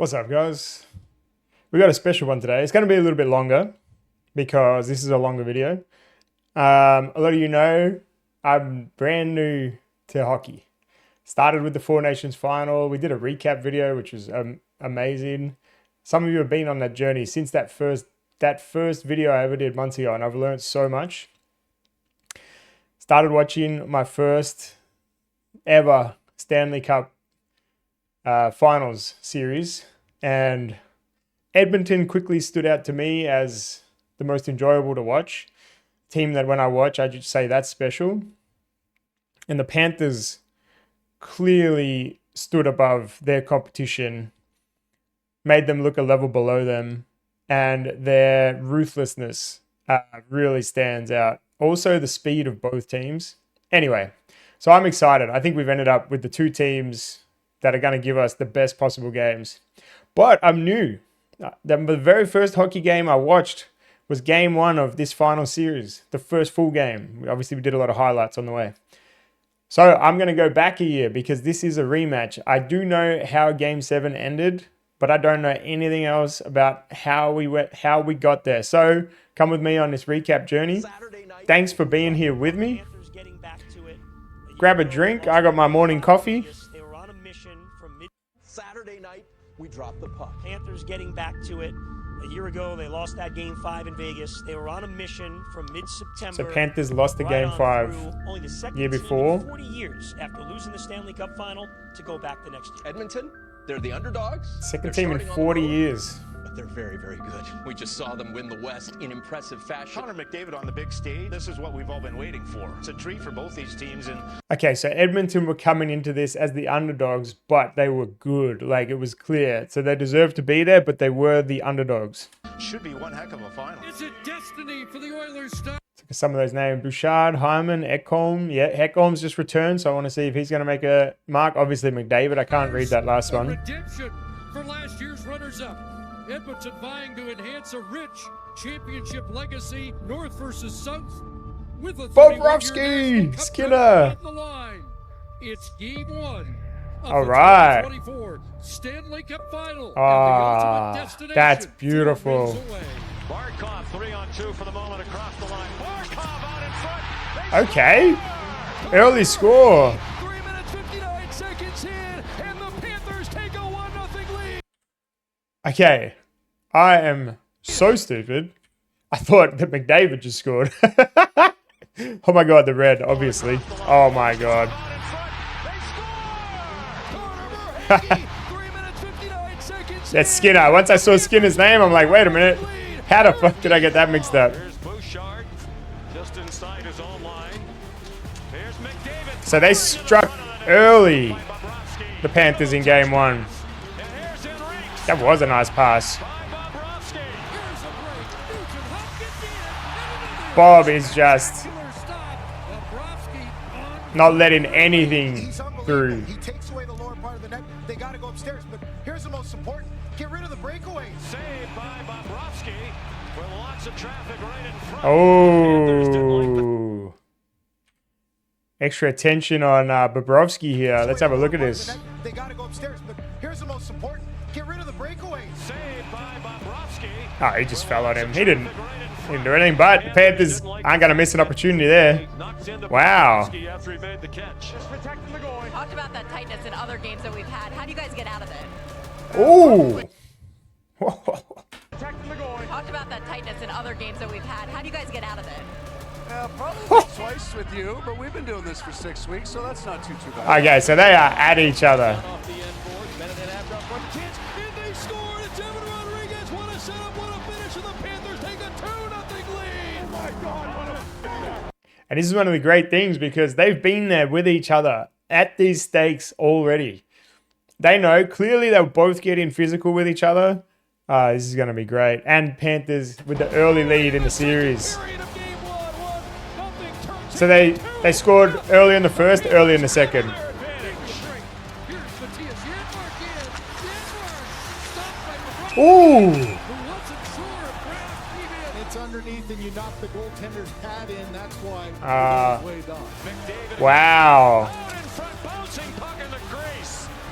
What's up, guys? We got a special one today. It's going to be a little bit longer because this is a longer video. A lot of you know I'm brand new to hockey. Started with the Four Nations final. We did a recap video, which was amazing. Some of you have been on that journey since that first video I ever did months ago, and I've learned so much. Started watching my first ever Stanley Cup finals series, and Edmonton quickly stood out to me as the most enjoyable to watch. Team that when I watch, I just say that's special. And the Panthers clearly stood above their competition, made them look a level below them, and their ruthlessness really stands out. Also, the speed of both teams. Anyway, so I'm excited. I think we've ended up with the two teams that are going to give us the best possible games. But I'm new. The very first hockey game I watched was game one of this final series, the first full game. Obviously, we did a lot of highlights on the way. So I'm going to go back a year because this is a rematch. I do know how game 7 ended, but I don't know anything else about how we got there. So come with me on this recap journey. Thanks for being here with me. Grab a drink. I got my morning coffee. Saturday night, we dropped the puck. Panthers getting back to it. A year ago, they lost that game 5 in Vegas. They were on a mission from mid-September. So Panthers lost the game 5 only the second year before. 40 years after losing the Stanley Cup final to go back the next year. Edmonton, they're the underdogs. Second team in 40 years. But they're very, very good. We just saw them win the West in impressive fashion. Connor McDavid on the big stage. This is what we've all been waiting for. It's a treat for both these teams. And okay, so Edmonton were coming into this as the underdogs, but they were good. Like, it was clear. So they deserved to be there, but they were the underdogs. Should be one heck of a final. It's a destiny for the Oilers. Some of those names: Bouchard, Hyman, Ekholm. Yeah, Ekholm's just returned, so I want to see if he's going to make a mark. Obviously, McDavid. I can't read that last one. Redemption for last year's runners-up. Edmonton vying to enhance a rich championship legacy, North versus South, with a Bobrovsky, Skinner. The line. It's game 1 of All the right. 2024 Stanley Cup final. That's beautiful. Barkov 3-on-2 for the moment across the line. Barkov out in front. Okay, early score. 3 minutes 59 seconds in, and the Panthers take a 1-0 lead. Okay, I am so stupid. I thought that McDavid just scored. Oh my god, the red, obviously. Oh my god. That's Skinner. Once I saw Skinner's name, I'm like, wait a minute. How the fuck did I get that mixed up? Just inside his own line. Here's McDavid. So they struck early, the Panthers, in game 1. That was a nice pass. Bob is just not letting anything through. He takes away the lower part of the net. They got to go upstairs. But here's the most important: get rid of the breakaway. Saved by Bobrovsky with lots of traffic right in front. Oh, extra attention on Bobrovsky here. Let's have a look at this. They got to go upstairs. But here's the most important: get rid of the breakaway. Saved by Bobrovsky. Oh, he just fell on him. He didn't do anything, but the Panthers aren't going to miss an opportunity there. Wow. After he made the catch. Just protecting the goal. Talked about that tightness in other games that we've had. How do you guys get out of it? Ooh. Protecting the goal. Talked about that tightness in other games that we've had. How do you guys get out of it? Probably twice with you, but we've been doing this for 6 weeks, so that's not too bad. Okay, so they are at each other. Off the end board, Benedict after up front, chance, and they score. It's Evan Rodriguez. What a setup, what a finish, and the Panthers take a 2-0 lead. Oh my God, what a... And this is one of the great things because they've been there with each other at these stakes already. They know clearly they'll both get in physical with each other. This is going to be great. And Panthers with the early lead in the series. So they scored early in the first, early in the second. Ooh. It's underneath, and you knock the goaltender's pad in. That's why. Wow.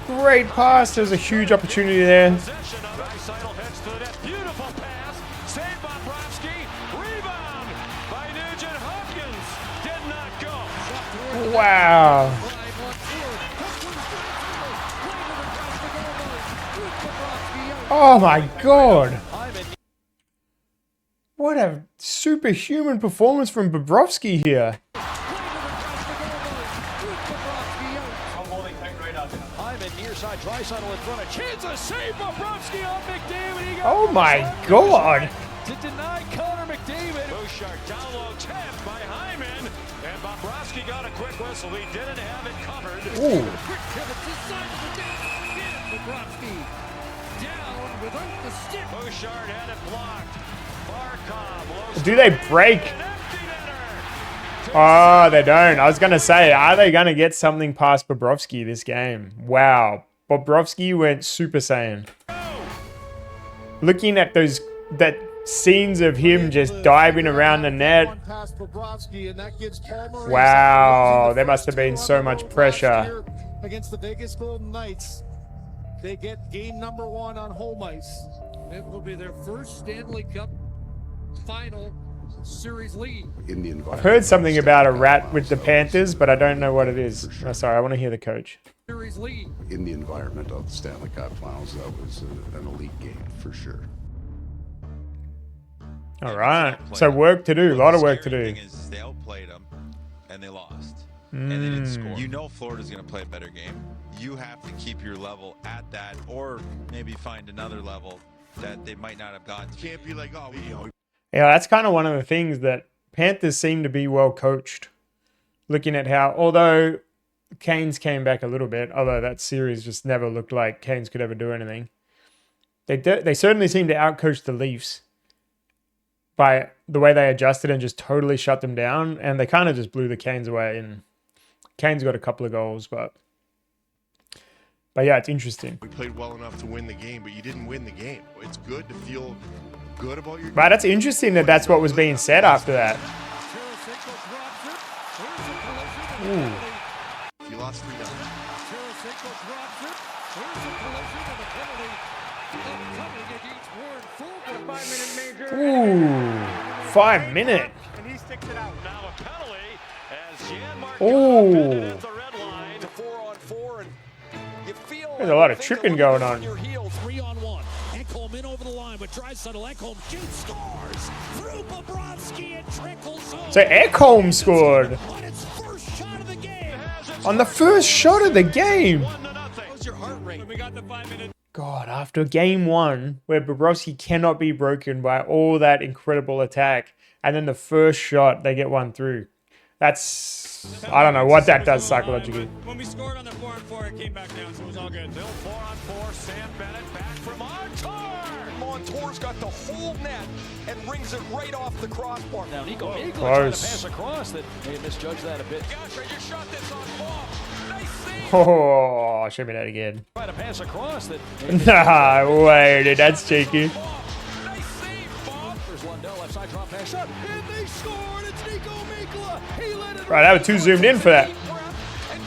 Great pass. There's a huge opportunity there. Possession of Draisaitl heads to the net. Beautiful pass. Saved by Bobrovsky. Rebound by Nugent Hopkins. Did not go. Wow. Oh my God. What a superhuman performance from Bobrovsky here. Hyman near side, Draisaitl in front of chance to save Bobrovsky on McDavid. Oh my God. To deny Connor McDavid. Bouchard down low, tapped by Hyman, and Bobrovsky got a quick whistle. He didn't have it covered. Ooh. Quick pivot to side of the net. Again, Bobrovsky down without the stick. Bouchard had it blocked. Barkov, low Do they break? an empty netter. Oh, they don't. I was going to say, are they going to get something past Bobrovsky this game? Wow. Bobrovsky went Super Saiyan. Looking at that scenes of him just diving around the net. Wow, there must have been so much pressure. Against the Vegas Golden Knights, they get game number 1 on home ice. It will be their first Stanley Cup final series lead. I've heard something about a rat with the Panthers, but I don't know what it is. Oh, sorry, I want to hear the coach. Series lead. In the environment of the Stanley Cup Finals, that was an elite game for sure. All right, so work to do, a lot of work to do. The thing is they outplayed them and they lost, and they didn't score. You know Florida's going to play a better game. You have to keep your level at that, or maybe find another level that they might not have gotten to. Can't be like, oh, Yeah, that's kind of one of the things that Panthers seem to be well coached. Looking at how, although Canes came back a little bit, although that series just never looked like Canes could ever do anything. They certainly seem to outcoach the Leafs by the way they adjusted and just totally shut them down. And they kind of just blew the Canes away. And Canes got a couple of goals, but yeah, it's interesting. We played well enough to win the game, but you didn't win the game. It's good to feel good about your game. But that's interesting that that's what was being said after that. You lost 3-0. Ooh, 5 minute. And he sticks it out. Now a penalty as Janmark Ooh. at the red line. 4-on-4, and you feel There's a lot of tripping going on. your heels. 3-on-1. Ekholm in over the line with Draisaitl. Ekholm shoots, scores through Bobrovsky and trickles home. So Ekholm scored On its first shot of the game. on the first shot of the game. 1-0. What's your heart rate? We got the 5-minute. God, after game 1, where Bobrovsky cannot be broken by all that incredible attack, and then the first shot, they get one through. That's, I don't know what that does psychologically. When we scored on the 4-on-4, it came back down, so it was all good. Still 4-on-4. Sam Bennett back from Montour. Montour's got the whole net and rings it right off the crossbar. Now Nico Eagle Close. trying to pass across that. They misjudged that a bit. Gosh, I just shot this on ball. Nice save. Oh, show me that again. Trying to pass across that. Nah, wait, dude, that's cheeky. Nice save, Bob. There's Lundell left side drop pass shot, and they scored. It's Nico Mikla. He let it Right, I was too zoomed in for that. and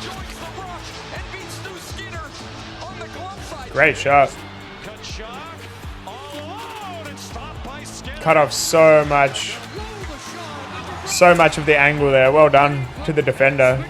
joins the rush and beats Stu Skinner on the glove side. Great shot. Kachuk all alone and stopped by Skinner. Cut off so much of the angle there. Well done to the defender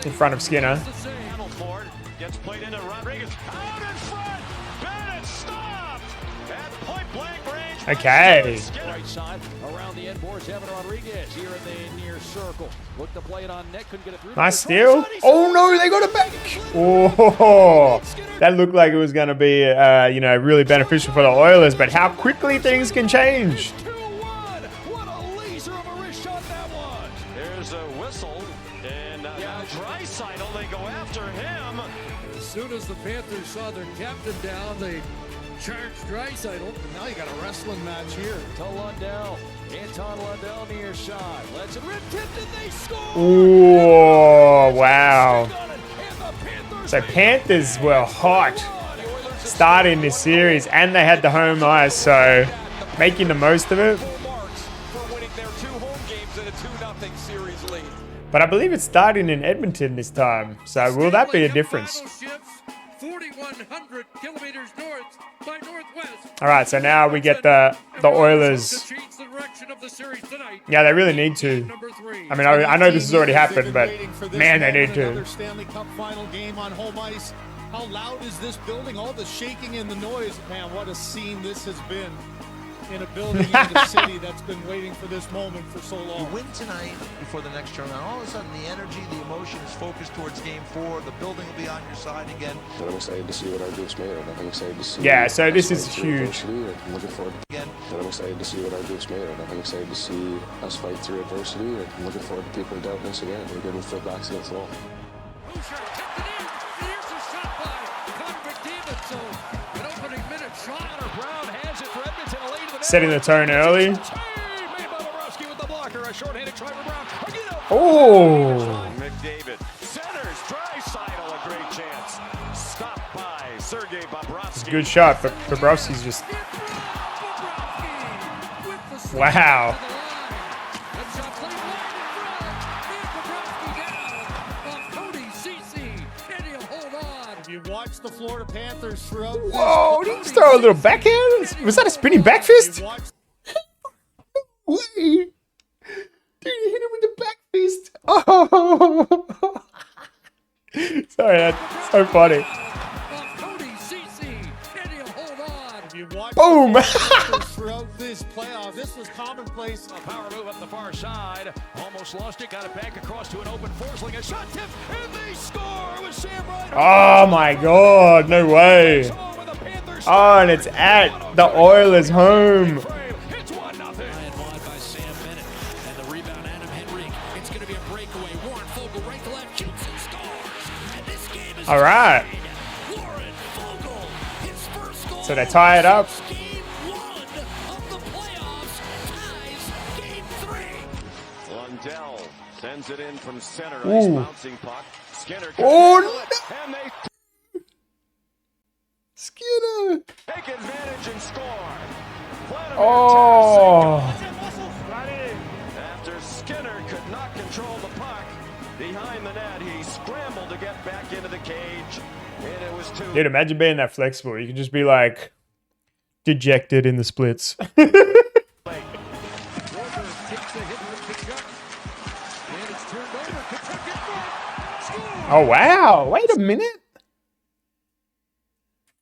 in front of Skinner. Ford gets played into Rodriguez. Out in front. Bennett stopped at point blank range. Okay. Right side around the end boards. Evan Rodriguez here in the near circle. Looked to play it on net. Couldn't get it through. Nice steal. Oh no, they got it back. Oh, that looked like it was going to be, really beneficial for the Oilers. But how quickly things can change. 2-1. What a laser of a wrist shot that was. There's a whistle, and now Draisaitl, they go after him. As soon as the Panthers saw their captain down, they charged Draisaitl. Now you got a wrestling match here. To Lundell. Anton Lundell near side. Let's it rip tipped and they score. Oh, wow. So Panthers were hot starting this series, and they had the home ice, so making the most of it. For winning their 2 home games in a 2-0 series lead. But I believe it's starting in Edmonton this time, so will that be a difference? 100 kilometers north by northwest. All right, so now we get the Oilers. Yeah, they really need to. I mean, I know this has already happened, but man, they need to. Stanley Cup final game on home ice. How loud is this building? All the shaking and the noise. Man, what a scene this has been in a building in the city that's been waiting for this moment for so long. You win tonight before the next turnaround. All of a sudden, the energy, the emotion is focused towards Game 4. The building will be on your side again. And I'm excited to see what our group's made of. I'm excited to see. Yeah, so this is huge. I'm looking forward again. And I'm excited to see what our group's made of. I'm excited to see us fight through adversity. I'm looking forward to people doubting us again. We're going to flip backs against the wall. Setting the tone early. Oh! McDavid centers, Draisaitl, a great chance. Stopped by Sergei Bobrovsky. Good shot, but Bobrovsky's just... Wow. You watch the Florida Panthers throughout. Whoa, did he throw a little backhand? Was that a spinning back fist? Wait. Dude, he hit him with the back fist. Oh. Sorry, that's so funny. Boom! Throughout this playoff, this was commonplace. A power move up the far side. Almost lost it. Got it back across to an open Forsling. A shot tip, and they score with Sam Reinhart. Oh my God! No way! Oh, and it's at the Oilers' home. It's 1-0. By Sam Bennett, and the rebound, Adam Henrique. It's going to be a breakaway. Warren Fogle right to left, shoots and scores. And this game is all right. Warren Fogle, his first goal. So they tie it up. Game 1 of the playoffs ties Game 3. Lundell sends it in from center. Ice bouncing puck. Skinner. Oh no! And they Skinner! take advantage and score. Oh! After Skinner could not control the puck behind the net, he scrambled to get back into the cage, and it was two. Dude, imagine being that flexible. You could just be like dejected in the splits. Oh wow! Wait a minute.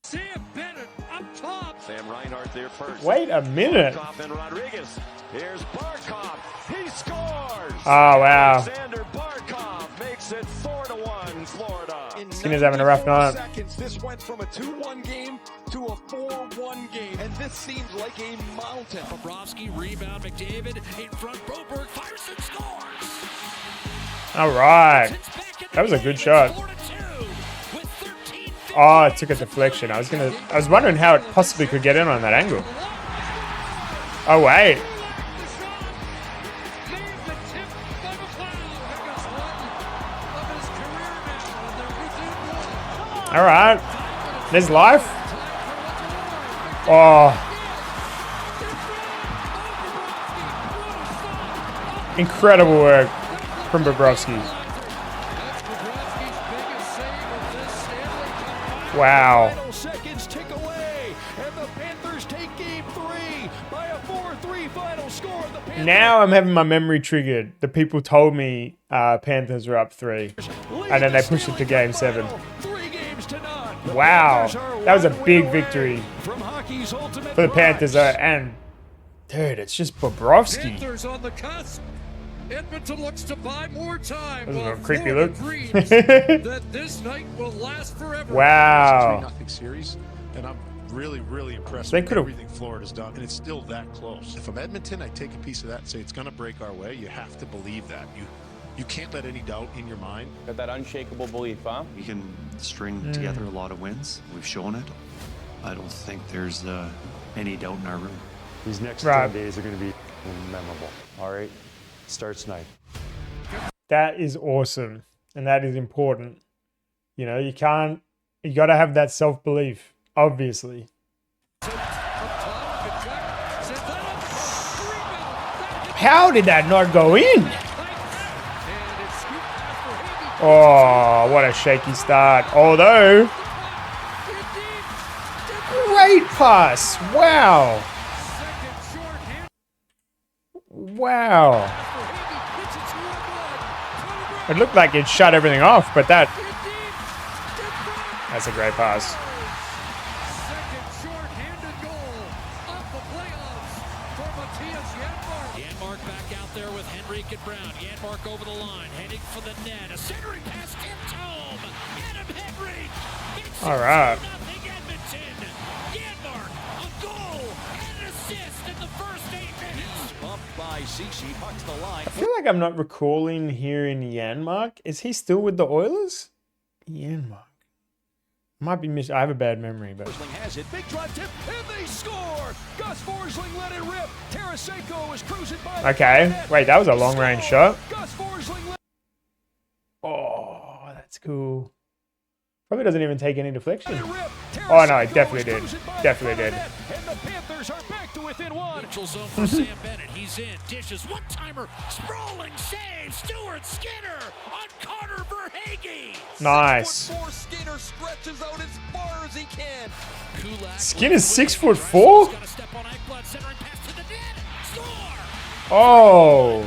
Sam Bennett up top. Sam Reinhart there first. Wait a minute. Barkov and Rodriguez. Here's Barkov. He scores. Oh wow. Alexander Barkov makes it 4-1 Florida. Skinner's having a rough night. Seconds, this went from a 2-1 game to a 4-1 game, and this seems like a mountain. Bobrovsky, rebound, McDavid in front. Broberg fires and scores. All right. That was a good shot. Oh, it took a deflection. I was wondering how it possibly could get in on that angle. Oh wait. All right. There's life. Oh. Incredible work from Bobrovsky. Wow. Seconds tick away, and the Panthers take Game 3 by a 4-3 final score. Now I'm having my memory triggered. The people told me Panthers were up 3, and then they pushed it to Game 7. Wow, that was a big victory for the Panthers, and dude, it's just Bobrovsky. Panthers on the cusp. Edmonton looks to buy more time. That was a creepy look. That this night will last forever. Wow. It's a 3-0 series, and I'm really, really impressed They with could've- everything Florida's done, and it's still that close. If I'm Edmonton, I take a piece of that and say it's going to break our way. You have to believe that. You can't let any doubt in your mind. Got that unshakable belief, huh? We can string together a lot of wins. We've shown it. I don't think there's any doubt in our room. These next 10 days are going to be memorable. All right? Starts tonight. That is awesome, and that is important. You know, you got to have that self-belief, obviously. How did that not go in? Oh, what a shaky start. Although, Great pass. Wow. Wow. It looked like it shut everything off, but that's a great pass. Janmark back out there with Henrique and Brown. Janmark over the line, heading for the net. A centering pass tipped home. Adam Henrique. It's All right. 2-0 Edmonton. Janmark, a goal and an assist in the first 8 minutes. Bumped by Cece, pucks the line. I feel like I'm not recalling hearing Janmark. Is he still with the Oilers? Janmark. Might be I have a bad memory, but. Forsling has it. Big drive tip, and they score. Gus Forsling let it rip. Tarasenko is cruising by. Okay. Wait, that was a long range shot. Gus Forsling. Oh, that's cool. Probably doesn't even take any deflection. Oh no, it definitely did. Definitely did. And the Panthers are back to within one. Neutral zone for Sam Bennett. He's in. Dishes. One timer. Sprawling save. Stuart Skinner on Carter Verhaeghe. Nice. 6'4" Skinner stretches out as far as he can. Skinner's 6'4"? Oh,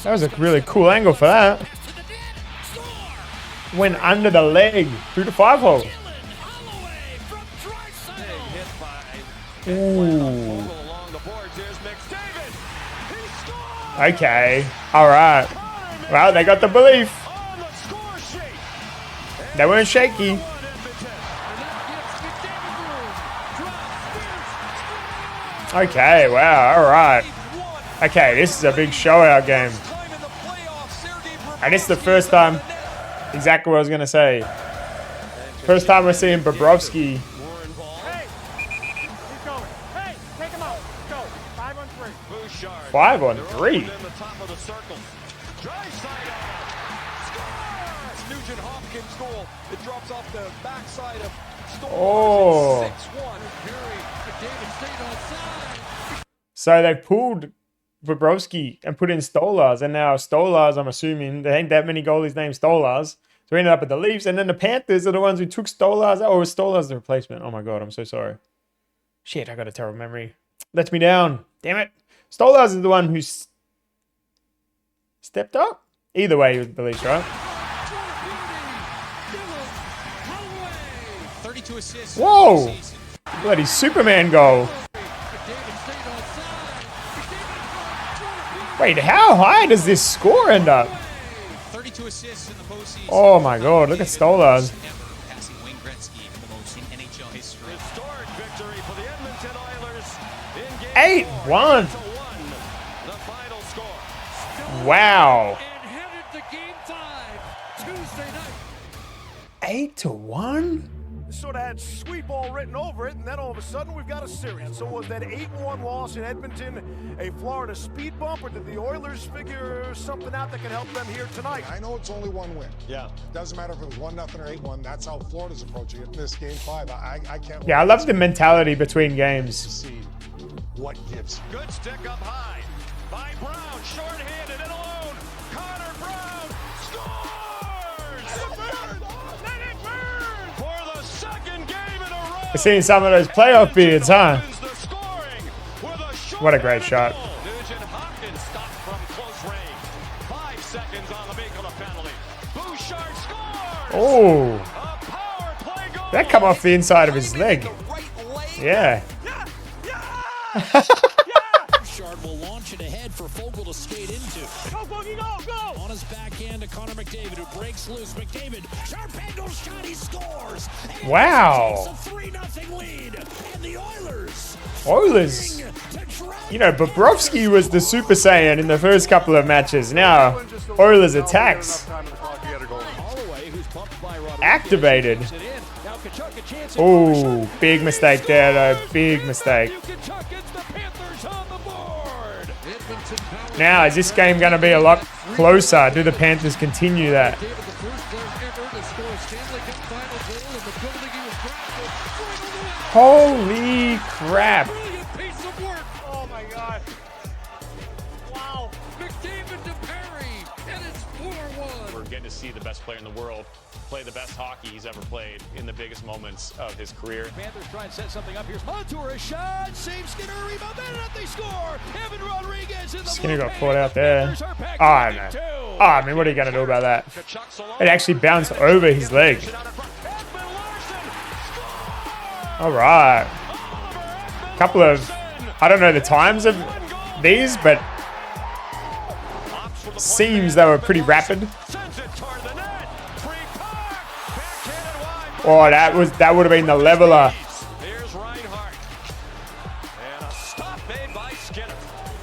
that was a really cool angle for that. Went under the leg through the 5-hole. Ooh. Okay. All right. Well, they got the belief. They weren't shaky. Okay. Wow. All right. Okay. This is a big showout game. And it's the first time. Exactly what I was going to say. First time we're seeing Bobrovsky. Hey, keep going. Hey, take him out. Go. 5-on-3. 5-on-3. Nugent Hopkins goal. It drops off the backside of Stolarz. Oh. 6-1. So they pulled Bobrovsky and put in Stolarz, and now Stolarz, I'm assuming, there ain't that many goalies named Stolarz. So we ended up at the Leafs, and then the Panthers are the ones who took Stolarz. Oh, was Stolarz the replacement? Oh my god, I'm so sorry. Shit, I got a terrible memory. Lets me down. Damn it. Stolarz is the one who stepped up. Either way, he was the Leafs, right? 32 assists. Whoa! Bloody Superman goal. Wait, how high does this score end up? 32 assists in the postseason. Oh my god, look at Stolarz. Passing Wayne Gretzky for the most in NHL history. Historic victory for the Edmonton Oilers in game 8-1. The final score. Wow. And headed to game 5 Tuesday night. 8-1? Sort of had sweep all written over it, and then all of a sudden we've got a series. So was that 8-1 loss in Edmonton a Florida speed bump, or did the Oilers figure something out that can help them here tonight? I know it's only one win. Yeah. Doesn't matter if it was 1-0 or 8-1. That's how Florida's approaching it in this game 5. I can't. Yeah, I love the mentality between games. See what gives. Good stick up high by Brown, short-handed and alone. Connor Brown scores! Let it burn! For the second game in a row. We're seeing some of those playoff beards, huh? What a great shot. Nugent Hopkins stopped from close range. 5 seconds on the make of the penalty. Bouchard scores! Oh. That come off the inside of his leg. Yeah. Bouchard will launch it ahead for Fogle to skate into. Go, Boogie, go! On his backhand to Connor McDavid, who breaks loose. McDavid, sharp angle shot, he scores! And wow. a 3-0 lead, and the Oilers. You know, Bobrovsky was the Super Saiyan in the first couple of matches. Now, Oilers attacks. Activated. Oh, big mistake there, though. Big mistake. Now, is this game going to be a lot closer? Do the Panthers continue that? Holy crap. Oh my God. Wow. McDavid to Perry, and it's 4-1. We're getting to see the best player in the world play the best hockey he's ever played in the biggest moments of his career. Panthers try and set something up. Here's Montour, a shot, save Skinner, rebound, and they score. Evan Rodriguez in the Skinner got caught out there. Oh, no. Oh, I mean, what are you going to do about that? It actually bounced over his leg. All right. Couple of, I don't know the times of these, but seems they were pretty rapid. Oh, that would have been the leveler. Here's Reinhardt. And a stop made by Skinner.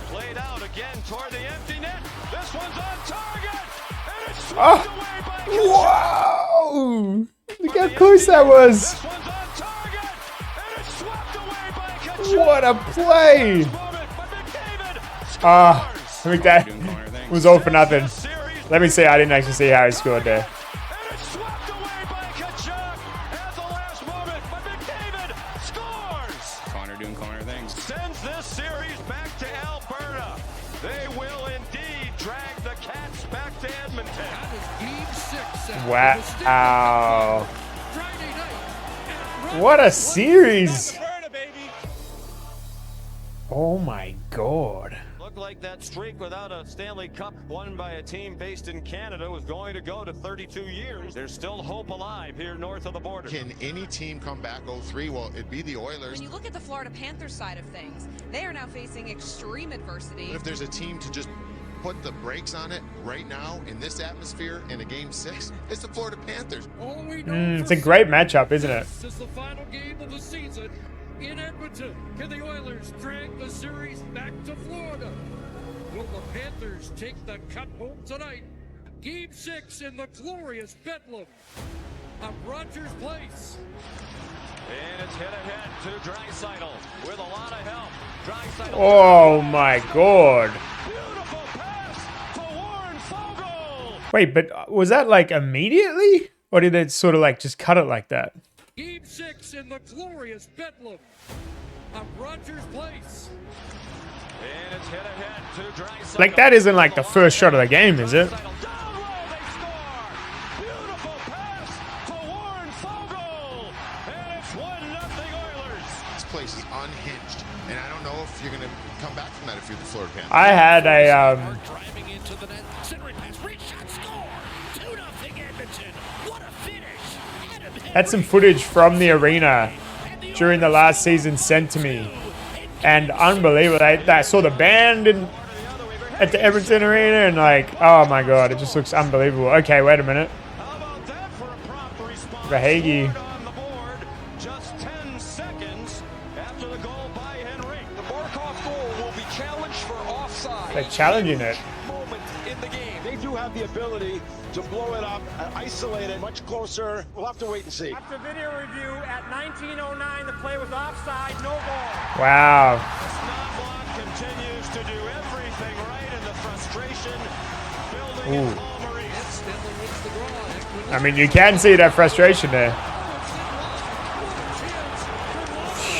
Played out again toward the empty net. This one's on target. And it's swept away by Kachuk. Whoa! Look how close that was. This one's on target. And it's swept away by Kachuk. What a play! I think that was all for nothing. Let me see. I didn't actually see how he scored there. Sends this series back to Alberta. They will indeed drag the Cats back to Edmonton. Wow. What a series. Oh my God. Looked like that streak without a Stanley Cup won by a team based in Canada was going to go to 32 years. There's still hope alive here north of the border. Can any team come back 0-3? Well, it'd be the Oilers. When you look at the Florida Panthers side of things, they are now facing extreme adversity. If there's a team to just put the brakes on it right now in this atmosphere in a game 6, it's the Florida Panthers. It's a great matchup, isn't it? This is the final game of the season in Edmonton. Can the Oilers drag the series back to Florida? Will the Panthers take the cup home tonight? Game 6 in the glorious Bedlam of Rogers Place. And it's hit ahead to Draisaitl with a lot of help. Draisaitl. Oh my God. Beautiful pass to Warren Fogle. Wait, but was that like immediately? Or did it sort of like just cut it like that? Game 6 in the glorious Bedlam of Rogers Place. And it's hit ahead to Draisaitl. Like that isn't like the first shot of the game, is it? This place is unhinged, and I don't know if you're going to come back from that if you're the Florida Panthers. I had a Driving into the net. Centering pass. Reach shot. Score. 2-0 Edmonton. What a finish. had some footage from the arena during the last season sent to me, and unbelievable. I saw the band at the Edmonton Arena, and like, oh my God, it just looks unbelievable. Okay, wait a minute. Verhaeghe. Just 10 seconds after the goal by Henry. The Barkov goal will be challenged for offside. They're challenging it. Moment in the game. They do have the ability to blow it up, isolate it much closer. We'll have to wait and see. After video review at 19:09, the play was offside, no ball. Wow. Snodblock continues to do everything right in the frustration building in Paul Maurice. I mean, you can see that frustration there.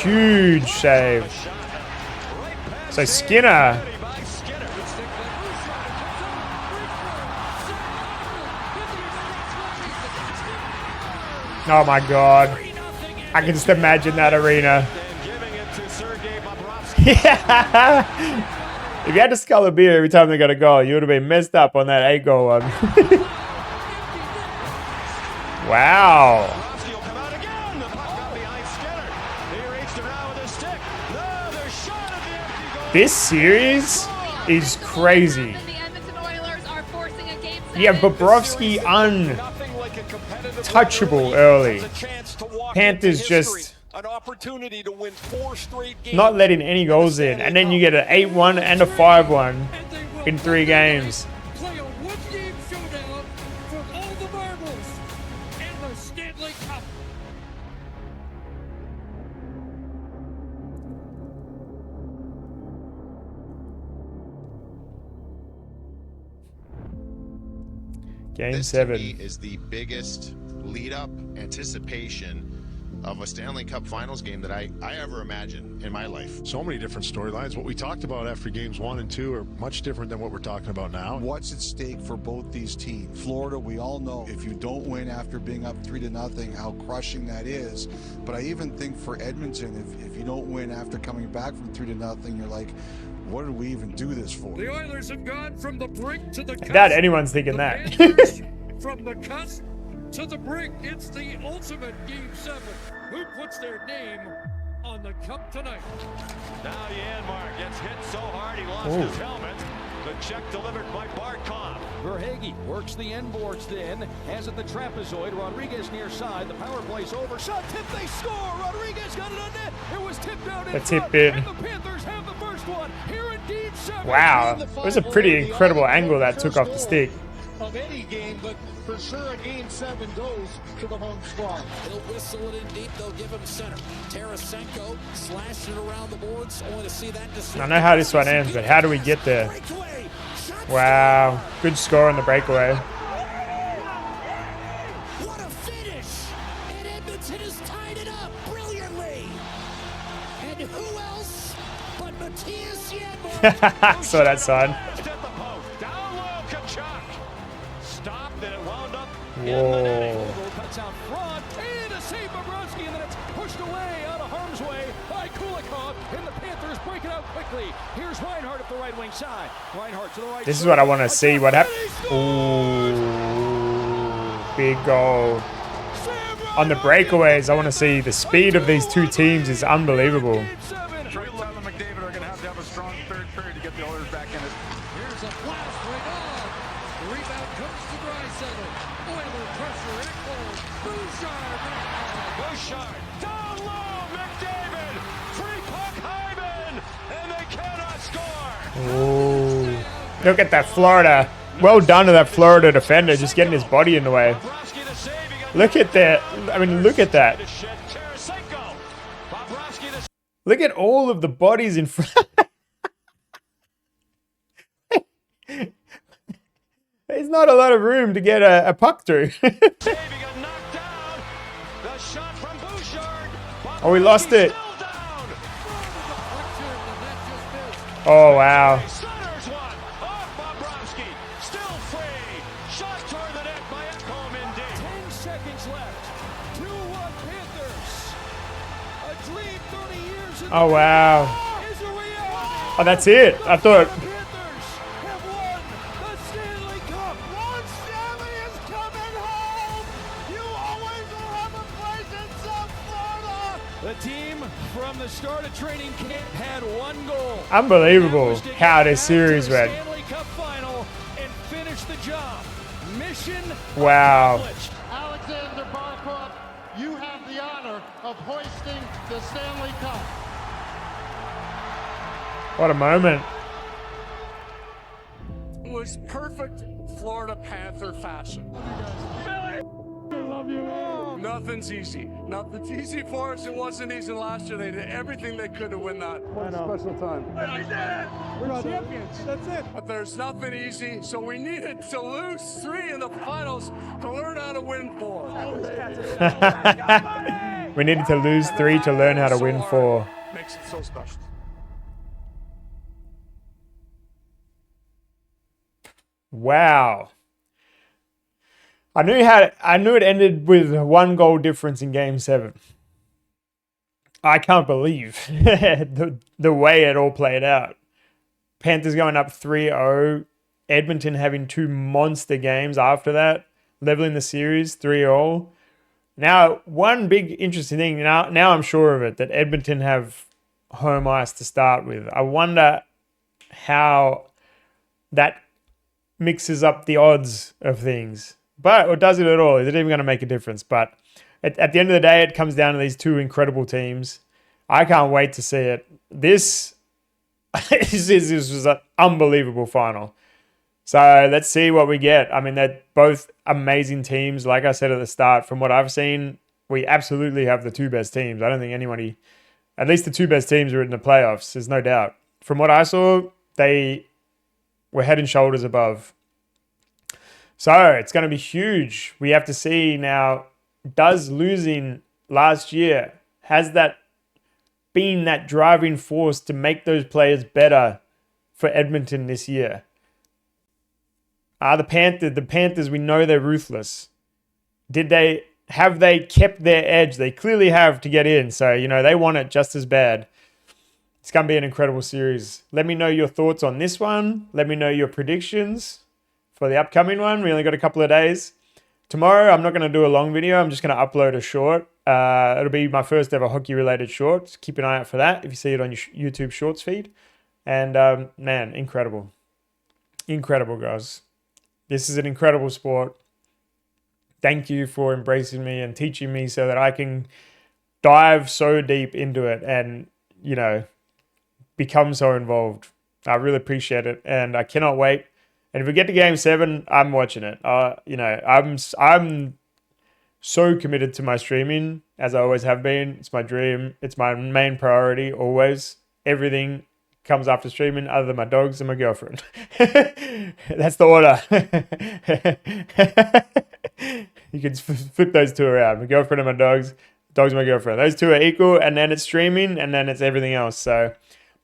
Huge save. So Skinner. Oh my God. I can just imagine that arena. Yeah. If you had to scull a beer every time they got a goal, you would have been messed up on that 8-goal one. Wow. This series is crazy. Yeah, Bobrovsky untouchable early. Panthers just not letting any goals in. And then you get an 8-1 and a 5-1 in 3 games. Play a one-game showdown for all the marbles and the Stanley Cup. Game This 7 to me is the biggest lead-up anticipation of a Stanley Cup Finals game that I ever imagined in my life. So many different storylines. What we talked about after games 1 and 2 are much different than what we're talking about now. What's at stake for both these teams? Florida, we all know if you don't win after being up 3-0, how crushing that is. But I even think for Edmonton, if you don't win after coming back from 3-0, you're like, what did we even do this for? The Oilers have gone from the brink to the cusp. I doubt anyone's thinking that. From the cusp to the brink, it's the ultimate Game 7. Who puts their name on the cup tonight? Now Janmark gets hit so hard he lost his helmet. The check delivered by Barkov. Verhaeghe works the end boards then, has it the trapezoid. Rodriguez near side. The power play's over. Shot tip, they score. Rodriguez got it on net. It was tipped out in front. Tip in. And the Panthers have the first one. Here in Game 7. Wow, it was a pretty incredible angle that took off the stick. Of any game, but for sure a Game 7 goes to the home squad. He'll whistle it in deep. They'll give him center. Tarasenko slashed it around the boards. Only to see that. I know how this one ends, but how do we get there? Wow, good score on the breakaway. What a finish! And Edmonton has tied it up brilliantly. And who else but Matthias Janmark? Saw that side. Whoa. Cuts out front, and a save Bobrovsky, and then it's pushed away out of harm's way by Kulikov, and the Panthers break it out quickly. Here's Reinhart at the right wing side. Reinhart to the right. This is what I want to see. What happened? Ooh, big goal. On the breakaways, I want to see the speed of these two teams is unbelievable. McDavid are going to have a strong third period to get the Oilers back in it. Here's a blast right on. The rebound comes to Draisaitl. Oiler pressure at goal. Bouchard down low. McDavid. Free puck Hyman. And they cannot score. Ooh. Look at that Florida. Well done to that Florida defender, just getting his body in the way. Look at that. I mean, look at that. Look at all of the bodies in front. There's not a lot of room to get a puck through. Oh, we lost it. Oh, wow. Oh, wow. Oh, that's it. I thought... The team from the start of training camp had one goal. Unbelievable how this series went. Stanley Cup final and finish the job. Mission wow. Alexander Barkov, you have the honor of hoisting the Stanley Cup. What a moment. It was perfect Florida Panther fashion. Billy, I love you all. Nothing's easy. Nothing's easy for us. It wasn't easy last year. They did everything they could to win that. What a special time. We did it! We're champions. That's it. But there's nothing easy, so we needed to lose 3 in the finals to learn how to win 4. We needed to lose 3 to learn how to win 4. Makes it so special. Wow. I knew it ended with 1 goal difference in Game 7. I can't believe the way it all played out. Panthers going up 3-0. Edmonton having 2 monster games after that. Leveling the series 3-0. Now, one big interesting thing, now I'm sure of it, that Edmonton have home ice to start with. I wonder how that mixes up the odds of things. Or does it at all? Is it even going to make a difference? But at the end of the day, it comes down to these 2 incredible teams. I can't wait to see it. This was an unbelievable final. So let's see what we get. I mean, they're both amazing teams. Like I said at the start, from what I've seen, we absolutely have the 2 best teams. I don't think anybody, at least the 2 best teams are in the playoffs. There's no doubt. From what I saw, they were head and shoulders above. So it's going to be huge. We have to see now, does losing last year? Has that been that driving force to make those players better for Edmonton this year? The Panthers, we know they're ruthless. Have they kept their edge? They clearly have to get in. So, they want it just as bad. It's going to be an incredible series. Let me know your thoughts on this one. Let me know your predictions for the upcoming one. We only got a couple of days. Tomorrow, I'm not going to do a long video. I'm just going to upload a short. It'll be my first ever hockey-related short. So keep an eye out for that if you see it on your YouTube Shorts feed. And, man, incredible. Incredible, guys. This is an incredible sport. Thank you for embracing me and teaching me so that I can dive so deep into it and, become so involved. I really appreciate it, and I cannot wait. And if we get to Game 7, I'm watching it. I'm so committed to my streaming, as I always have been. It's my dream. It's my main priority, always. Everything comes after streaming, other than my dogs and my girlfriend. That's the order. You can flip those two around. My girlfriend and my dogs. Dogs and my girlfriend. Those two are equal, and then it's streaming, and then it's everything else. So,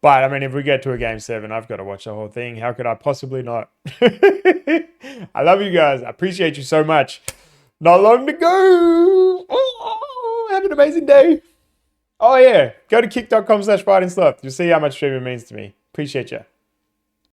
but I mean, if we get to a Game 7, I've got to watch the whole thing. How could I possibly not? I love you guys. I appreciate you so much. Not long to go. Oh, have an amazing day. Oh yeah, go to kick.com/fightingsloth. You'll see how much streaming means to me. Appreciate you.